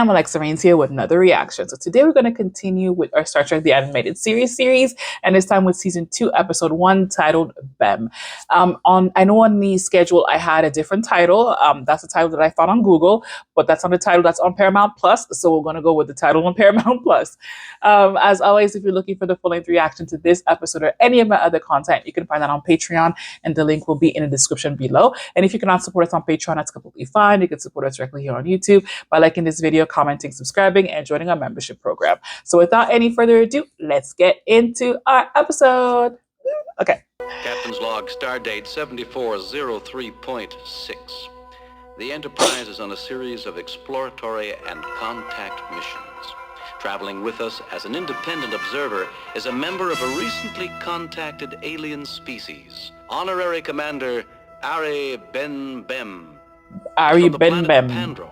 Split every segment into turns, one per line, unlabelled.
am Alexxa Rains here with another reaction. So today we're going to continue with our Star Trek The Animated Series, and this time with season 2, episode 1, titled BEM. I know on the schedule I had a different title. That's the title that I found on Google, but that's not the title that's on Paramount Plus. So we're going to go with the title on Paramount Plus. As always, if you're looking for the full-length reaction to this episode or any of my other content, you can find that on Patreon, and the link will be in the description below. And if you cannot support us on Patreon, that's completely fine. You can support us directly here on YouTube by liking this video, commenting, subscribing, and joining our membership program. So without any further ado, let's get into our episode. Okay.
Captain's log, stardate 7403.6. The Enterprise is on a series of exploratory and contact missions. Traveling with us as an independent observer is a member of a recently contacted alien species, Honorary Commander Ari Ben Bem.
Ari Ben Bem.
Pandro,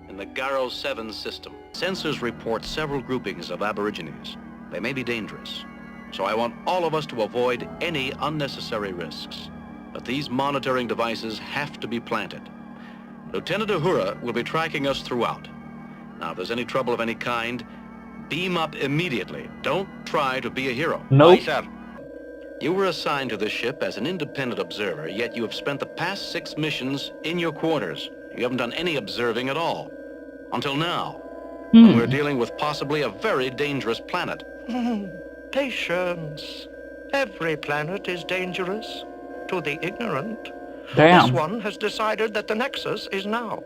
in the Garo 7 system. Sensors report several groupings of aborigines. They may be dangerous, so I want all of us to avoid any unnecessary risks. But these monitoring devices have to be planted. Lieutenant Uhura will be tracking us throughout. Now, if there's any trouble of any kind, beam up immediately. Don't try to be a hero.
Nope.
Right, sir. You were assigned to this ship as an independent observer, yet you have spent the past 6 missions in your quarters. You haven't done any observing at all. Until now. When we're dealing with possibly a very dangerous planet.
Patience. Every planet is dangerous to the ignorant.
Damn.
This one has decided that the Nexus is now.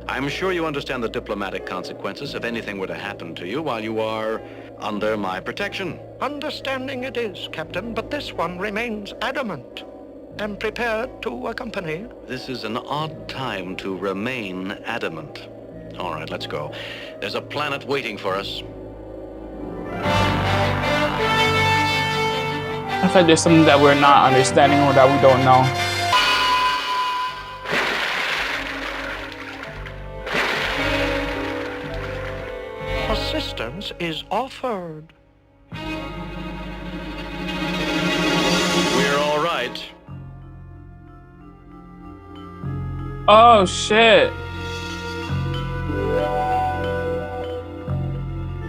I'm sure you understand the diplomatic consequences if anything were to happen to you while you are under my protection.
Understanding it is, Captain, but this one remains adamant and prepared to accompany.
This is an odd time to remain adamant. All right, let's go. There's a planet waiting for us.
I feel like there's something that we're not understanding or that we don't know.
Assistance is offered.
We're all right.
Oh, shit.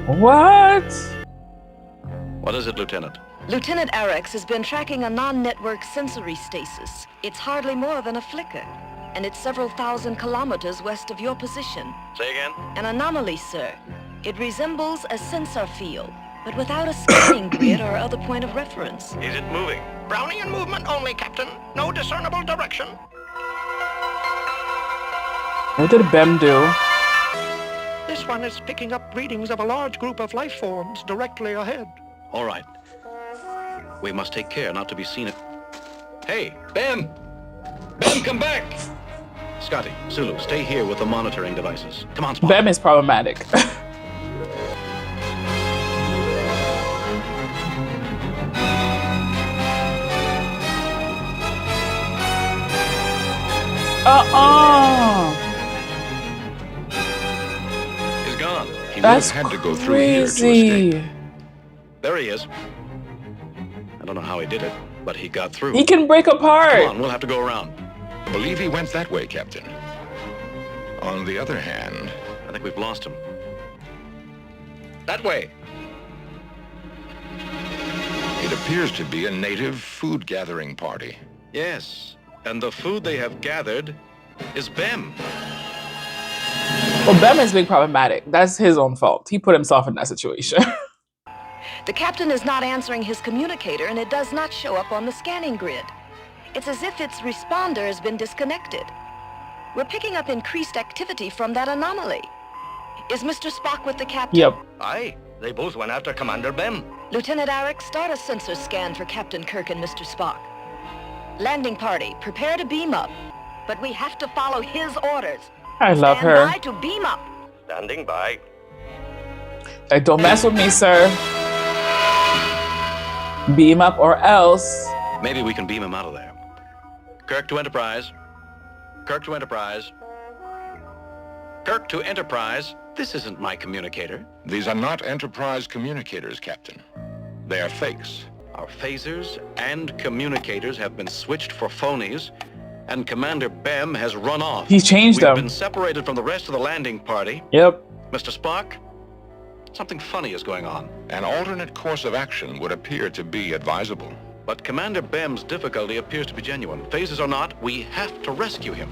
What?
What is it, Lieutenant?
Lieutenant Arex has been tracking a non-network sensory stasis. It's hardly more than a flicker, and it's several thousand kilometers west of your position.
Say again?
An anomaly, sir. It resembles a sensor field, but without a scanning grid or other point of reference.
Is it moving?
Brownian movement only, Captain. No discernible direction.
What did BEM do?
This one is picking up readings of a large group of life forms directly ahead.
All right. We must take care not to be seen at... Hey, Ben! Ben, come back! Scotty, Sulu, stay here with the monitoring devices. Come on, Spock.
BEM is problematic.
He's gone.
He
That's
would have had to go through here to
crazy.
escape.
There he is. I don't know how he did it, but he got through.
He can break apart.
Come on, we'll have to go around.
I believe he went that way, Captain. On the other hand...
I think we've lost him. That way.
It appears to be a native food-gathering party.
Yes, and the food they have gathered is BEM.
Well, BEM is being problematic. That's his own fault. He put himself in that situation.
The captain is not answering his communicator, and it does not show up on the scanning grid. It's as if its responder has been disconnected. We're picking up increased activity from that anomaly. Is Mr. Spock with the captain?
Yep.
Aye, they both went after Commander BEM.
Lieutenant Arex, start a sensor scan for Captain Kirk and Mr. Spock. Landing party, prepare to beam up. But we have to follow his orders.
I love
Stand
her.
by to beam up.
Standing by.
Like, don't mess with me, sir. Beam up or else.
Maybe we can beam him out of there. Kirk to Enterprise. Kirk to Enterprise. Kirk to Enterprise. This isn't my communicator.
These are not Enterprise communicators, Captain. They are fakes.
Our phasers and communicators have been switched for phonies, and Commander BEM has run off.
He's changed
We've
them.
been separated from the rest of the landing party.
Yep.
Mr. Spock, something funny is going on.
An alternate course of action would appear to be advisable.
But Commander BEM's difficulty appears to be genuine. Phases or not, we have to rescue him.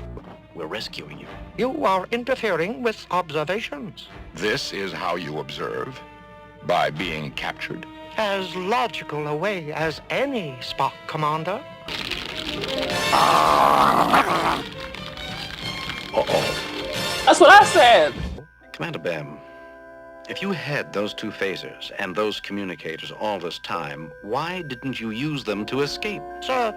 We're rescuing you.
You are interfering with observations.
This is how you observe? By being captured?
As logical a way as any, Spock, Commander.
Uh-oh.
That's what I said.
Commander BEM, if you had those two phasers and those communicators all this time, why didn't you use them to escape?
Sir,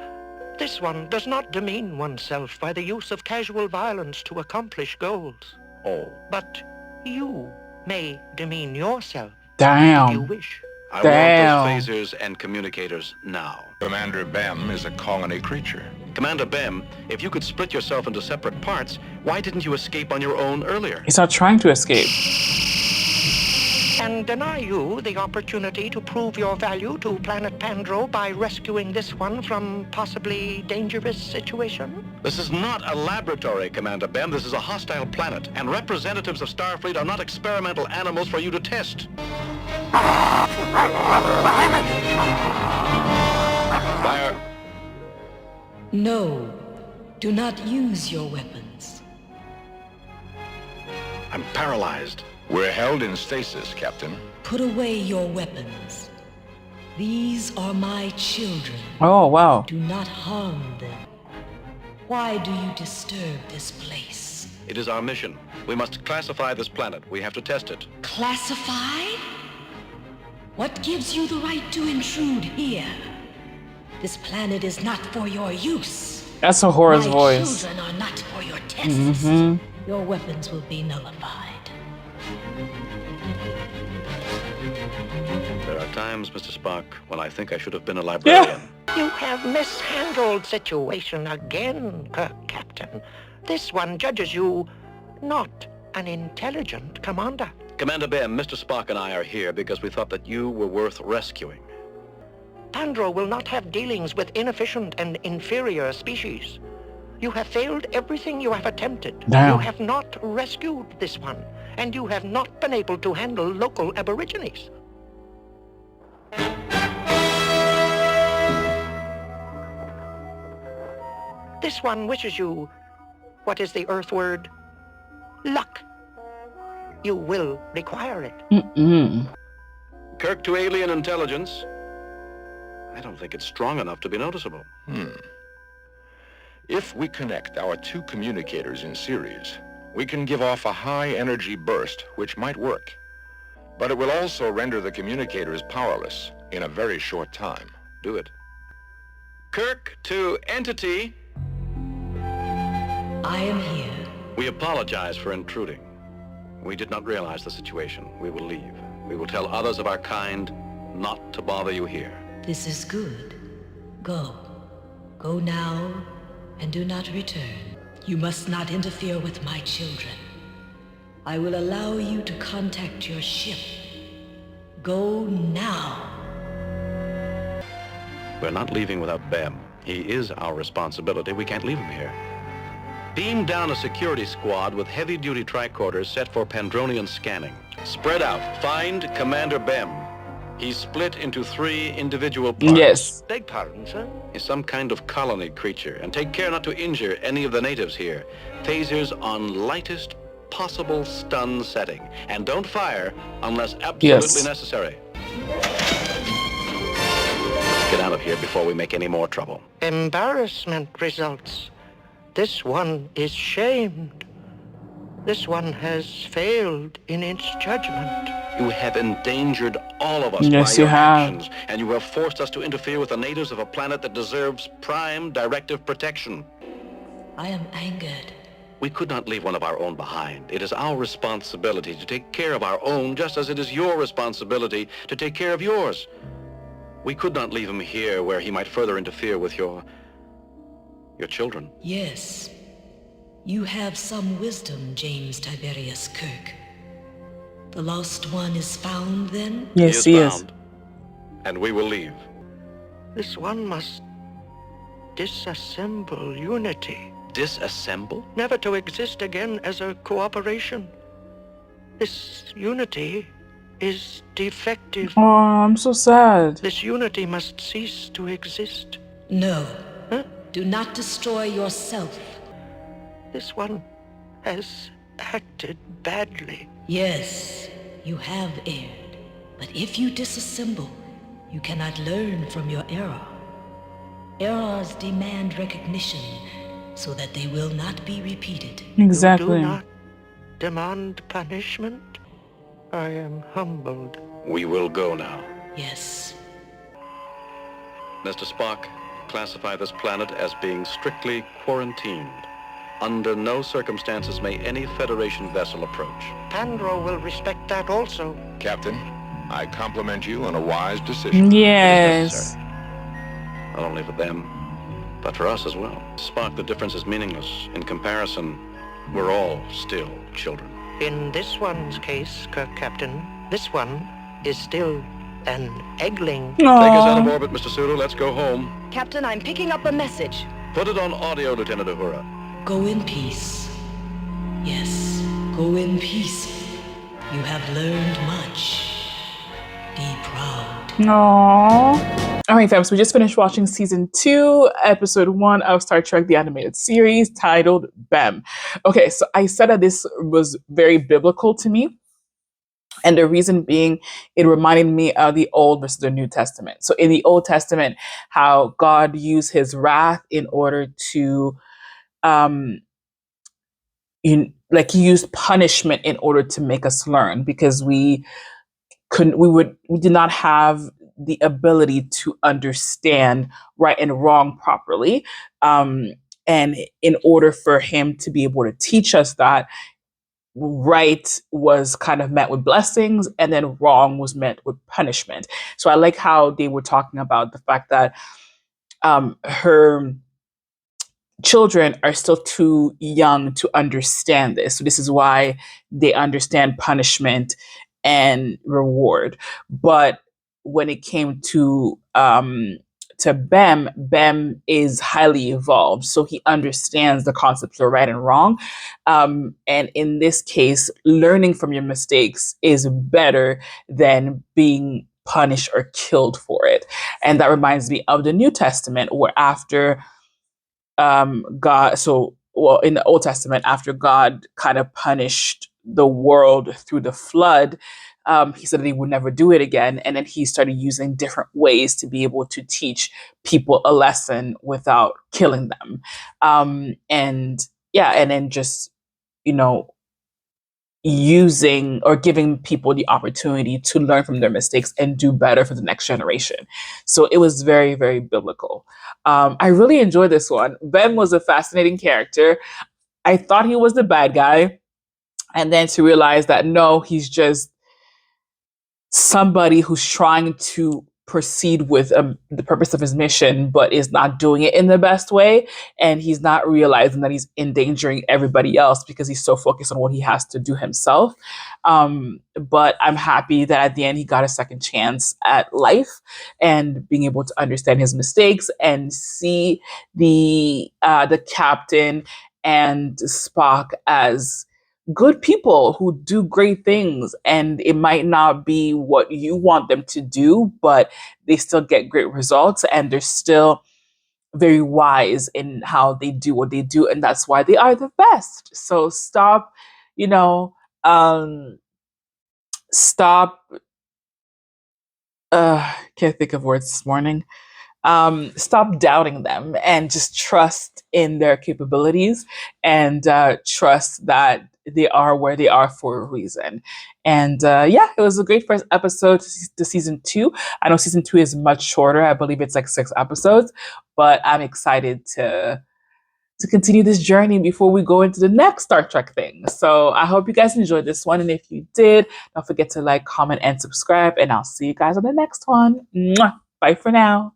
this one does not demean oneself by the use of casual violence to accomplish goals.
Oh.
But you may demean yourself if you
Damn.
wish.
I
Damn.
want those phasers and communicators now.
Commander BEM is a colony creature.
Commander BEM, if you could split yourself into separate parts, why didn't you escape on your own earlier?
He's not trying to escape.
And deny you the opportunity to prove your value to planet Pandro by rescuing this one from possibly dangerous situation?
This is not a laboratory, Commander BEM. This is a hostile planet, and representatives of Starfleet are not experimental animals for you to test. Fire.
No, do not use your weapons.
I'm paralyzed.
We're held in stasis, Captain.
Put away your weapons. These are my children.
Oh, wow.
Do not harm them. Why do you disturb this place?
It is our mission. We must classify this planet. We have to test it.
Classify? What gives you the right to intrude here? This planet is not for your use.
That's a horror's
My
voice.
children are not for your tests. Your weapons will be nullified.
There are times, Mr. Spock, when I think I should have been a librarian.
You have mishandled situation again, Kirk, Captain. This one judges you not an intelligent commander.
Commander BEM, Mr. Spock and I are here because we thought that you were worth rescuing.
Pandro will not have dealings with inefficient and inferior species. You have failed everything you have attempted.
Damn.
You have not rescued this one, and you have not been able to handle local aborigines. This one wishes you, what is the Earth word? Luck. You will require it.
Kirk to alien intelligence. I don't think it's strong enough to be noticeable.
If we connect our two communicators in series, we can give off a high-energy burst, which might work. But it will also render the communicators powerless in a very short time.
Do it. Kirk to entity.
I am here.
We apologize for intruding. We did not realize the situation. We will leave. We will tell others of our kind not to bother you here.
This is good. Go. Go now, and do not return. You must not interfere with my children. I will allow you to contact your ship. Go now.
We're not leaving without BEM. He is our responsibility. We can't leave him here. Beam down a security squad with heavy-duty tricorders set for Pandronian scanning. Spread out. Find Commander BEM. He's split into 3 individual parts.
Yes.
Beg pardon, sir?
He's some kind of colony creature, and take care not to injure any of the natives here. Phasers on lightest possible stun setting. And don't fire unless absolutely necessary. Get out of here before we make any more trouble.
Embarrassment results. This one is shamed. This one has failed in its judgment.
You have endangered all of us
Yes,
by
you
your
have.
actions, and you have forced us to interfere with the natives of a planet that deserves prime directive protection.
I am angered.
We could not leave one of our own behind. It is our responsibility to take care of our own, just as it is your responsibility to take care of yours. We could not leave him here where he might further interfere with your children.
Yes. You have some wisdom, James Tiberius Kirk. The lost one is found, then?
Yes,
he
he
is
is.
bound, and we will leave.
This one must disassemble unity,
Disassemble?
never to exist again as a cooperation. This unity is defective.
Oh, I'm so sad.
This unity must cease to exist.
No.
Huh?
Do not destroy yourself.
This one has acted badly.
Yes, you have erred. But if you disassemble, you cannot learn from your error. Errors demand recognition so that they will not be repeated.
Exactly.
You do not demand punishment? I am humbled.
We will go now.
Yes.
Mr. Spock, classify this planet as being strictly quarantined. Under no circumstances may any Federation vessel approach.
Pandro will respect that also.
Captain, I compliment you on a wise decision.
Yes.
Not only for them, but for us as well. Spock, the difference is meaningless. In comparison, we're all still children.
In this one's case, Kirk Captain, this one is still an eggling.
Take us out of
Aww.
orbit, Mr. Sulu. Let's go home.
Captain, I'm picking up a message.
Put it on audio, Lieutenant Uhura.
Go in peace. Yes, go in peace. You have learned much. Be proud.
Aww. All right, fam. So we just finished watching season 2, episode 1 of Star Trek: The Animated Series, titled BEM. Okay, so I said that this was very biblical to me. And the reason being, it reminded me of the Old versus the New Testament. So in the Old Testament, how God used his wrath in order to, he used punishment in order to make us learn, because we did not have the ability to understand right and wrong properly. And in order for him to be able to teach us that, right was kind of met with blessings and then wrong was met with punishment. So I like how they were talking about the fact that her children are still too young to understand this. So this is why they understand punishment and reward. But when it came to BEM, BEM is highly evolved, so he understands the concepts of right and wrong. And in this case, learning from your mistakes is better than being punished or killed for it. And that reminds me of the New Testament, where after God, in the Old Testament, after God kind of punished the world through the flood, he said that he would never do it again. And then he started using different ways to be able to teach people a lesson without killing them. And then just, using or giving people the opportunity to learn from their mistakes and do better for the next generation. So it was very, very biblical. I really enjoyed this one. Ben was a fascinating character. I thought he was the bad guy. And then to realize that, no, he's just somebody who's trying to proceed with the purpose of his mission, but is not doing it in the best way. And he's not realizing that he's endangering everybody else because he's so focused on what he has to do himself. But I'm happy that at the end he got a second chance at life and being able to understand his mistakes and see the captain and Spock as good people who do great things, and it might not be what you want them to do, but they still get great results, and they're still very wise in how they do what they do, and that's why they are the best. So stop can't think of words this morning. Stop doubting them and just trust in their capabilities, and trust that they are where they are for a reason. And it was a great first episode to season 2. I know season 2 is much shorter. I believe it's like 6 episodes, but I'm excited to continue this journey before we go into the next Star Trek thing. So I hope you guys enjoyed this one. And if you did, don't forget to like, comment, and subscribe. And I'll see you guys on the next one. Mwah! Bye for now.